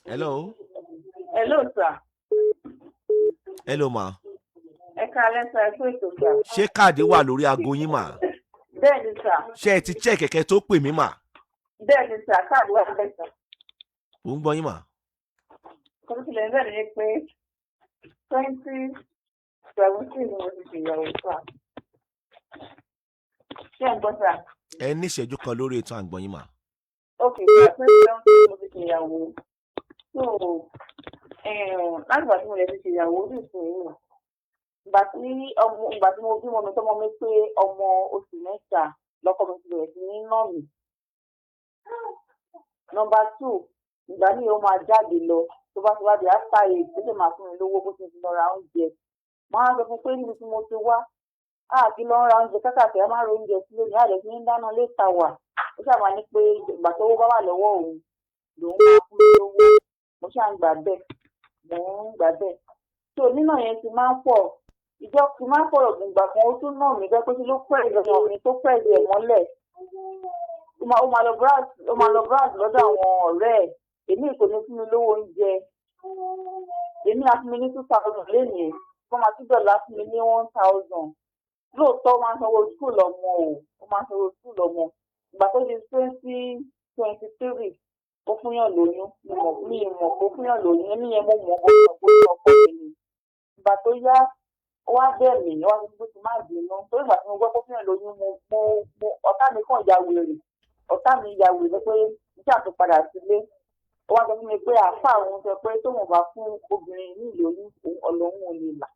Hello. Hello, sir. Hello, ma. Ẹ káalẹ́ sir, ẹ kú ètò sir. Ṣé káàdì wà lórí aago yín mà? Bẹ́ẹ̀ni sir. Ṣé ẹ ti check kẹ̀kẹ́ tó pè mí mà? Bẹ́ẹ̀ni sir, káàdì wà bẹ́ẹ̀ sir. Ò ń gbọ́ yín mà. Kọ́ńtìlẹ̀ bẹ́ẹ̀ ni pé 2017 ni mo ti ṣèyàwó sir. Ṣé ẹ̀ ń gbọ́ sir? Ẹ ní ìṣẹ́jú kan lórí ètò àgbọ̀n yín mà. Ok sir, 2017 ni mo ti ṣèyàwó. So, láti ìgbà tí mo lè ti ṣèyàwó ní ìsinyìí. Ìgbà tí mo bímọ mi tọ́mọ mi pé ọmọ oṣù mẹ́ta lọ́kọ mi ti bẹ̀rẹ̀ sí ní nà mí. Number 2, ìgbà míì ó máa jáde lọ tó bá ti wá di after 8 tó lè máa fún mi lówó bó ti fi lọ ra oúnjẹ. Mo á sọ fún pé níbi tí mo ti wá kí lọ ń ra oúnjẹ kákàkiri á máa ro oúnjẹ sílé ní àlẹ́ tí ń dáná létà wà. Ó ṣàmà ní pé ìgbà tó owó bá wà lọ́wọ́ òun lòun máa fún mi lówó. Mo ṣáà ń gbà bẹ́ẹ̀. So nínà yẹn ti máa ń pọ̀. Ìjọ kì máa ń pọ̀rọ̀ gbìngbà kan ó tún nà mí gẹ́gẹ́ pé ló pẹ́ ìjọba ọ̀rìn tó pẹ́ ìdí ẹ̀ mọ́lẹ̀. Ó máa lọ browse lọ́dọ̀ àwọn ọ̀rẹ́ ẹ̀. Èmi kò ní fún mi lówó oúnjẹ. Èmi á fún mi ní 2,000 lénìí. Wọ́n máa tún dọ̀là fún mi ní 1,000. Lóòótọ́ ó máa ń sanwó skul ọmọ o. Ó máa ń sanwó skul ọmọ. Ìgbà tó di 2023 ó fúnyàn lóyún. Mi mọ̀ pé ó fúnyàn lóyún. Èmi yẹn mo mọ̀ bó ọkọ mi ni. Ìgbà tó yá ó wá bẹ́ẹ̀ mí wá ní pé kí n má bínú torí ìgbà tí mo gbọ́ pé fún ẹ̀ lóyún mo ọ̀tá mi kàn ya wèrè pé iṣẹ́ àti padà sílé ó wá sọ fún mi pé àáfà òun sọ pé tóun bá fún obìnrin ní ìlóyún ọlọ́run ò lè là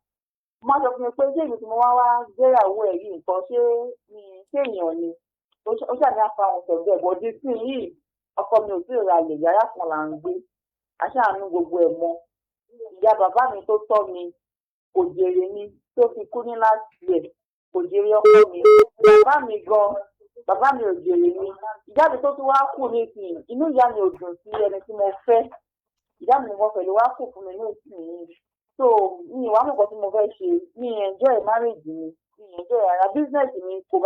mo wá sọ fún mi pé ṣé èyí tí mo wá gbéyàwó ẹ̀ yìí nǹkan ṣé èèyàn ni ó ṣàní àfa àwọn sọ bẹ́ẹ̀ bọ́dí sí yìí ọkọ mi ò tí ì ra àlè yàrá kan là ń gbé aṣáàánú gbogbo ẹ̀ mọ́ ìyá bàbá mi tó tọ́ mi kò jèrè mi tó fi kú ní láti rẹ̀ kò jèrè ọkọ mi bàbá mi ò jèrè mi ìjáde tó tún wá kù ní ìsìn inú ìyá mi ò dùn sí ẹni tí mo fẹ́ ìyá mi mo pẹ̀lú wá kù fún mi ní ìsìn yìí so mi ìwà mọ̀kàn tí mo fẹ́ ṣe mi enjoy marriage mi enjoy ara business mi kò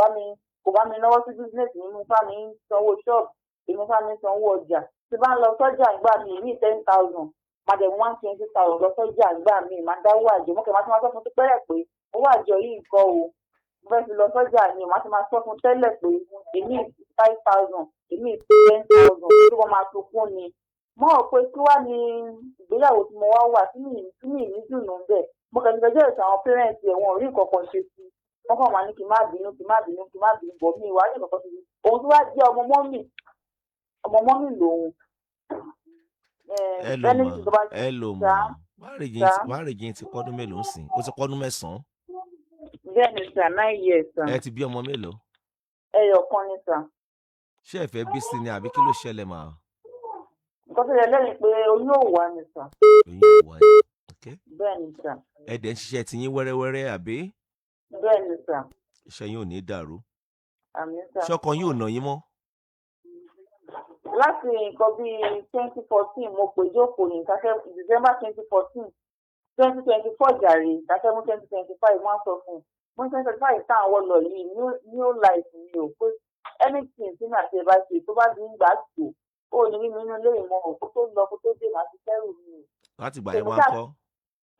bá mi náwó sí business mi mo fà mí sanwó shop èmi fà mí sanwó ọjà tí bá ń lọ sọ́jà gbà mí ní 10,000 madam 120,000 lọ sọ́jà gbà mí máa dáwọ́ àjọ mọ́kẹ́ máa ti máa sọ fún pẹ́rẹ́ pé owó àjọ yìí kọ́ o mo fẹ́ fi lọ sọ́jà ni máa ti máa sọ fún tẹ́lẹ̀ pé èmi 5,000 èmi 10,000 tí wọ́n máa sunkún ni mọ́ ò pé kí wá ní ìgbéyàwó tí mo wá wà tí mi ní dùnú bẹ́ẹ̀ mo kàn ní fẹjọ́ ìtàn àwọn parents ẹ̀ wọn ò rí nǹkan kan ṣe sí wọ́n kàn máa ní kí má bínú bọ̀ mí ìwà rí nǹkan kan ṣe sí òun tí wá jẹ́ ọmọ mọ́mì lòun. Hello ma. Marriage ti pọ́dún mélòó sìn? Ó ti pọ́dún 9. Bẹ́ẹ̀ni sir, 9 years sir. Ẹ ti bí ọmọ mélòó? Ẹyọ kan ni sir. Ṣé ẹ fẹ́ bí sí ni àbí kí ló ṣẹlẹ̀ mà? Nǹkan tó yẹ lẹ́yìn pé oyún ò wá ni sir. Oyún ò wá ni. Okay. Bẹ́ẹ̀ni sir. Ẹ dẹ̀ ń ṣiṣẹ́ ti yín wẹ́rẹ́wẹ́rẹ́ àbí? Bẹ́ẹ̀ni sir. Iṣẹ́ yín ò ní dàrú. Àmín sir. Ṣọ́kọ yín ò nà yín mọ́? Láti nǹkan bíi 2014 mo pè jókòó ní December 2014 2024 jàre ìdájọ́ mú 2025 wọ́n sọ fún un 2025 táwọn wọ́n lọ yìí new life ni ò pé anything tí màá ṣe bá ṣe tó bá di ń gbà tó ó ní nínú ilé ìmọ̀ òkú tó lọ kó tó dé màá ti fẹ́rù mi o. Láti gbà yẹn wá kọ́.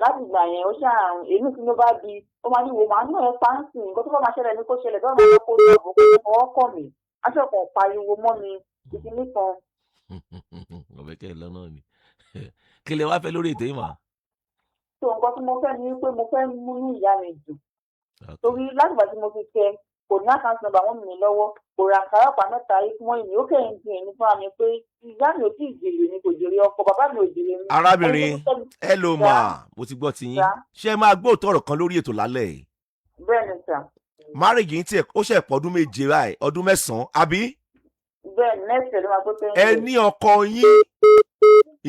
Láti gbà yẹn ó ṣàrùn èmi tí ló bá di ó máa ní wo màá náà ẹ páǹsì nǹkan tó bá máa ṣẹlẹ̀ ní kó ṣẹlẹ̀ tó máa kó lọ bó kó fọwọ́ kàn mí aṣọ kan pariwo mọ́ mi ìdílé kan. Ọ̀bẹ̀kẹ́ lọ́nà ni kí lè wá fẹ́ lórí ètò yìí mà. So nǹkan tí mo fẹ́ ni pé mo fẹ́ múnú ìyá mi dùn torí látìgbà tí mo fi fẹ́ kò ní àkáǹtì nọ́mbà wọn mi lọ́wọ́ kò ra àǹkárá ọ̀pá mẹ́ta yìí fún ìní ó kẹ́yìn dín ẹni fún mi pé ìyá mi ò tí ì jèrè ni kò jèrè ọkọ bàbá mi ò jèrè ni. Arábìnrin hello ma mo ti gbọ́ ti yín ṣé ẹ máa gbọ́ òótọ́ ọ̀rọ̀ kan lórí ètò lálẹ́ yìí. Bẹ́ẹ̀ni sà. Marriage yìí tí ó ṣe pọ̀ ọdún 7 báyìí ọdún 9 àbí. Bẹ́ẹ̀ni next ló máa tó tẹ́. Ẹ ní ọkọ yín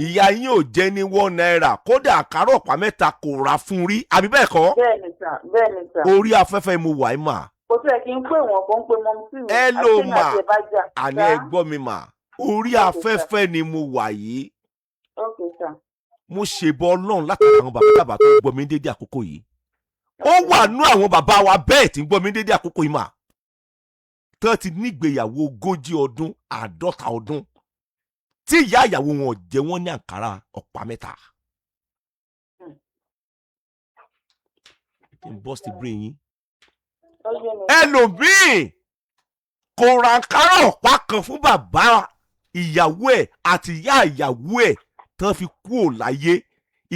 ìyá yín ò jẹ́ ní 1 naira kódà àkàrà ọ̀pá mẹ́ta kò rà fún rí àbí bẹ́ẹ̀ kọ́. Bẹ́ẹ̀ni sà. Orí afẹ́fẹ́ mo wà í mà. Kò tí ẹ kí n pè wọ́n kó ń pe mọ́ sí mi. ẹ ló mà àní ẹ gbọ́ mi mà orí afẹ́fẹ́ ni mo wà yìí. Okay sir. Mo ṣèbọ Ọlọ́run láti àwọn bàbá tó gbọ́ mi dédé àkókò yìí. Ó wà nú àwọn bàbá wa bẹ́ẹ̀ tí ń gbọ́ mi dédé àkókò yìí mà. Tó ti nígbéyàwó 40 ọdún 50 ọdún. tí ìyá ìyàwó wọn jẹ wọ́n ní àǹkárá ọ̀pá mẹ́ta. bọ́ọ̀sì brain yín. ẹlòmíì kò ra àǹkárá ọ̀pá kan fún bàbá ìyàwó ẹ̀ àti ìyá ìyàwó ẹ̀ tán fi kú ò láyé.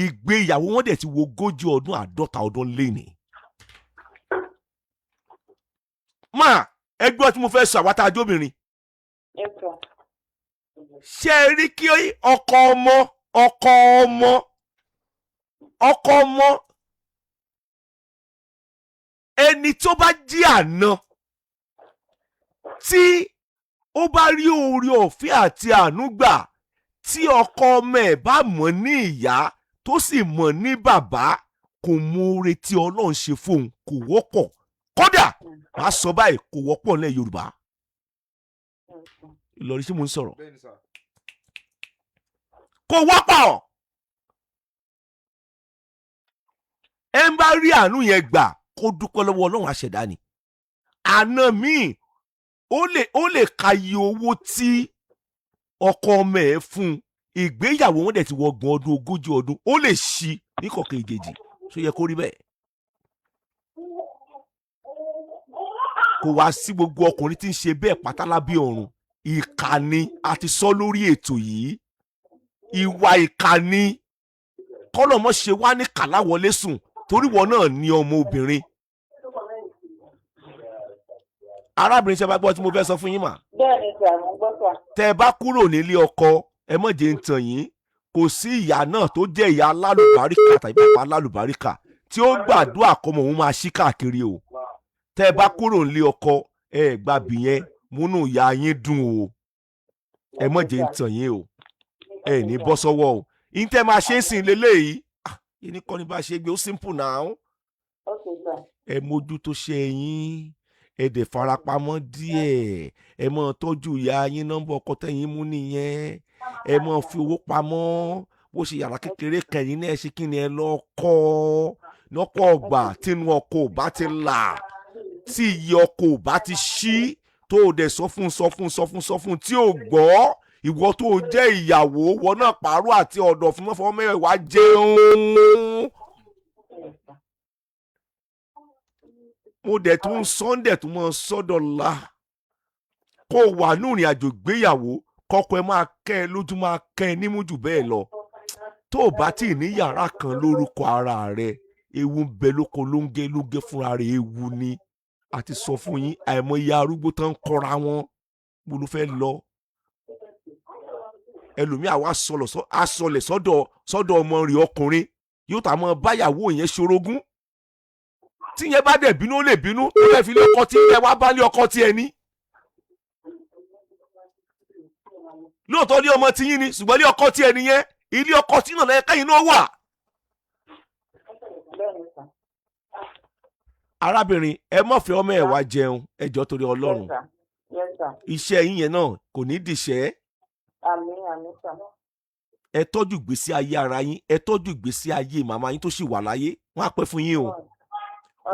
ìgbéyàwó wọn dẹ̀ ti wo 40 ọdún 50 ọdún léni. máa ẹgbẹ́ tí mo fẹ́ sọ àwátá ajóbìnrin. ṣé ẹ rí kí ọkọ ọmọ ẹni tó bá jí àná tí ó bá rí oore ọ̀fẹ́ àti àánú gbà tí ọkọ ọmọ ẹ̀ bá mọ̀ ní ìyá tó sì mọ̀ ní bàbá kò mọ oore tí Ọlọ́run ṣe fóun kò wọ́pọ̀ kódà má sọ báyìí kò wọ́pọ̀ ní Yorùbá. Ìlọrin tí mo ń sọ̀rọ̀ kò wọ́pọ̀. ẹ ń bá rí àánú yẹn gbà kó dúpẹ́ lọ́wọ́ Ọlọ́run àṣẹ̀dá ni. àná míì ó lè ka iye owó tí ọkọ ọmọ ẹ̀ fún ìgbéyàwó wọn dẹ̀ ti wọ 30 ọdún 40 ọdún ó lè ṣí ní kọ̀ọ̀kan ìjèjì tó yẹ kó rí bẹ́ẹ̀. kò wá sí gbogbo ọkùnrin tí ń ṣe bẹ́ẹ̀ pátá lábẹ́ ọ̀run. ìkànnì àti sọ lórí ètò yìí ìwà ìkànnì kọ́lọ́mọ́ ṣe wá ní kàláwọlé sùn torí wọn náà ní ọmọ obìnrin. arábìnrin ṣe bá gbọ́ tí mo fẹ́ sọ fún yín mà. bẹ́ẹ̀ni tí àwọn gbọ́ sà. tẹ́ ẹ bá kúrò nílé ọkọ ẹ má jẹ́ ń tàn yín kò sí ìyá náà tó jẹ́ ìyá alálùbáríkà tàbí bàbá alálùbáríkà tí ó gbàdúrà kọ́mọ òun máa ṣí káàkiri o. tẹ́ ẹ bá kúrò nílé ọkọ ẹ gbàbí yẹn múnú ìyá yín dùn o. ẹ má jẹ́ ń tàn yín o ẹ ní bọ́ sọ́wọ́ o. ìtẹ́ máa ṣe é sìn lélẹ́yìí yìí ní kọ́ni bá ṣe gbé ó simple now. ẹ mójútó ṣe yín ẹ dẹ̀ farapamọ́ díẹ̀ ẹ mọ̀ tọ́jú ìyá yín nọ́mbà ọkọ tẹ́yìn mú nìyẹn ẹ mọ̀ fi owó pamọ́ bó ṣe yàrá kékeré kẹ̀yìn náà ṣe kí ni ẹ lọ́ọ́ kọ́ lọ́pọ̀ ọgbà tínú ọkọ ò bá ti là tí iye ọkọ ò bá ti ṣí tó o dẹ̀ sọ fún tí ò gbọ́ ìwọ tó o jẹ́ ìyàwó wọn náà pààrọ̀ àti ọ̀dọ̀ fún mọ́fọ́ mẹ́wàá jẹun. mo dẹ̀ tún Sunday tún mọ́ sọ́dọ̀lá kó wà ní ìrìn àjò gbéyàwó kọ́kọ́ ẹ máa kẹ́ ẹ lójú máa kẹ́ ẹ nímú jù bẹ́ẹ̀ lọ tó o bá tí ì ní yàrá kan lórúkọ ara rẹ ewu ń bẹ lóko lóńgé fúnra rẹ ewu ni àti sọ fún yín àìmọye arúgbó tán ń kọ́ra wọn mo ló fẹ́ lọ ẹlòmíà wá sọlẹ̀ sọ́dọ̀ ọmọ rẹ̀ ọkùnrin yóò tà mọ́ báyàwó yẹn ṣorogún tí yẹn bá dẹ̀ bínú ó lè bínú tó lè fi lé ọkọ tí ẹ wá bá lé ọkọ tí ẹ ní. lóòótọ́ ní ọmọ tí yín ni ṣùgbọ́n lé ọkọ tí ẹ nìyẹn ilé ọkọ tí náà lẹ́yìn kẹ́yìn náà wà. arábìnrin ẹ má fẹ́ ọmọ ẹ̀ wá jẹun ẹ jọ̀ọ́ torí Ọlọ́run iṣẹ́ yín yẹn náà kò ní dìṣẹ́. àmín sà. ẹ tọ́jú ìgbésí ayé ara yín ẹ tọ́jú ìgbésí ayé màmá yín tó ṣì wà láyé wọ́n á pẹ́ fún yín o.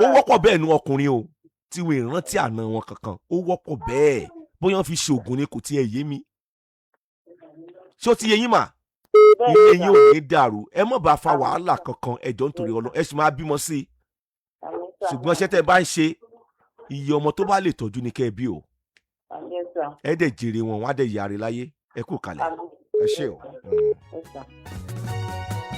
ó wọ́pọ̀ bẹ́ẹ̀ nu ọkùnrin o tí wọ́n ìrántí àna wọn kankan ó wọ́pọ̀ bẹ́ẹ̀ bóyá wọ́n fi ṣe ògùn ni kò tiẹ̀ yé mi. ṣé ó ti yé yín mà? ilé yín ò ní dàrú ẹ má bá fa wàhálà kankan ẹ jọ̀ọ́ nítorí Ọlọ́run ẹ sì máa bímọ sí i. ṣùgbọ́n ṣé tẹ́ bá ń ṣe iye ọmọ tó bá lè tọ́jú ní kẹ́ ẹ bí o. ẹ dẹ̀ jèrè wọn á dẹ̀ yàrá láyé ẹ kú kalẹ̀ ẹ ṣé o.